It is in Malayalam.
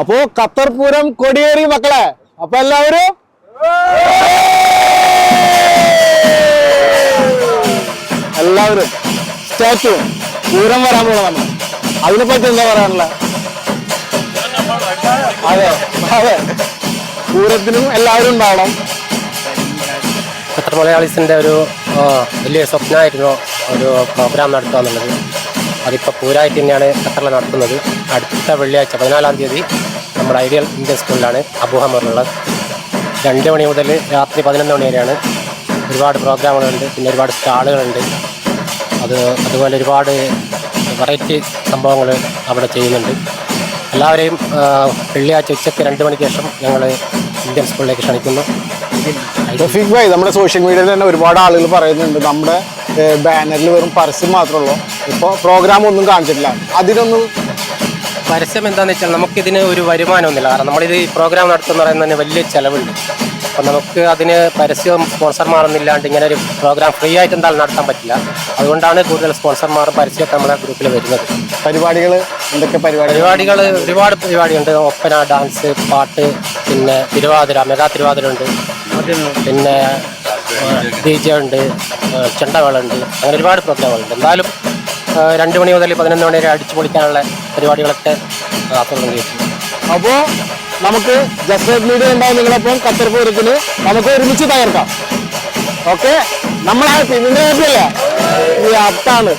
അപ്പോ ഖത്തർ പൂരം കൊടിയേറി മക്കളെ. അപ്പൊ എല്ലാവരും സ്റ്റാച്ചു പൂരം വരാൻ പോകണം. അതിനെപ്പറ്റി എന്താ പറയാനുള്ള? അതെ അതെ, പൂരത്തിനും എല്ലാവരും ഉണ്ടാവണം. ഖത്തർ മലയാളീസിൻ്റെ ഒരു വലിയ സ്വപ്നമായിരുന്നു ഒരു പ്രോഗ്രാം നടത്തുക എന്നുള്ളത്. അതിപ്പോൾ പൂരമായിട്ട് തന്നെയാണ് ഖത്തറിൽ നടത്തുന്നത്. അടുത്ത വെള്ളിയാഴ്ച 14-ാം തീയതി നമ്മുടെ ഐഡിയൽ ഇന്ത്യൻ സ്കൂളിലാണ് അബൂഹമറിലുള്ളത്. 2 മണി മുതൽ രാത്രി 11 മണി വരെയാണ്. ഒരുപാട് പ്രോഗ്രാമുകളുണ്ട്, പിന്നെ ഒരുപാട് സ്റ്റാളുകളുണ്ട്. അതുപോലെ ഒരുപാട് വെറൈറ്റി സംഭവങ്ങൾ അവിടെ ചെയ്യുന്നുണ്ട്. എല്ലാവരെയും വെള്ളിയാഴ്ച ഉച്ചയ്ക്ക് 2 മണിക്ക് ശേഷം ഞങ്ങൾ ഇന്ത്യൻ സ്കൂളിലേക്ക് ക്ഷണിക്കുന്നു. റഫീഖ് ഭായ്, നമ്മുടെ സോഷ്യൽ മീഡിയയിൽ തന്നെ ഒരുപാട് ആളുകൾ പറയുന്നുണ്ട് നമ്മുടെ ബാനറിൽ വെറും പരസ്യം മാത്രമുള്ളൂ, ഇപ്പോൾ പ്രോഗ്രാം ഒന്നും കാണിച്ചിട്ടില്ല. അതിനൊന്നും പരസ്യം എന്താണെന്ന് വെച്ചാൽ നമുക്കിതിന് ഒരു വരുമാനമൊന്നുമില്ല. കാരണം നമ്മളിത് ഈ പ്രോഗ്രാം നടത്തുന്ന പറയുന്നതിന് വലിയ ചിലവുണ്ട്. അപ്പം നമുക്ക് അതിന് പരസ്യവും സ്പോൺസർമാരൊന്നും ഇല്ലാണ്ട് ഇങ്ങനെ ഒരു പ്രോഗ്രാം ഫ്രീ ആയിട്ട് എന്തായാലും നടത്താൻ പറ്റില്ല. അതുകൊണ്ടാണ് കൂടുതൽ സ്പോൺസർമാരും പരസ്യമൊക്കെ നമ്മുടെ ഗ്രൂപ്പിൽ വരുന്നത്. പരിപാടികൾ എന്തൊക്കെ? പരിപാടികൾ ഒരുപാട് പരിപാടിയുണ്ട്. ഒപ്പന, ഡാൻസ്, പാട്ട്, പിന്നെ തിരുവാതിര, മെഗാ തിരുവാതിര ഉണ്ട്, പിന്നെ DJ ഉണ്ട്, ചെണ്ടകളുണ്ട്, അങ്ങനെ ഒരുപാട് പ്രോഗ്രാമുകളുണ്ട്. എന്തായാലും 2 മണി മുതൽ 11 മണി വരെ അടിച്ചു പൊളിക്കാനുള്ള പരിപാടികളൊക്കെ ആസ്വദിക്കാൻ കഴിയും. അപ്പോൾ നമുക്ക് ജസ്റ്റ് മീഡിയ ഉണ്ടാവും നിങ്ങളപ്പം ഖത്തർ പൂരത്തിന് നമുക്ക് ഒരുമിച്ച് തകർക്കാം. ഓക്കെ, നമ്മളെ ഹാപ്പി, നിന്റെ ഹാപ്പി അല്ലേ? ഈ അത്താണ്.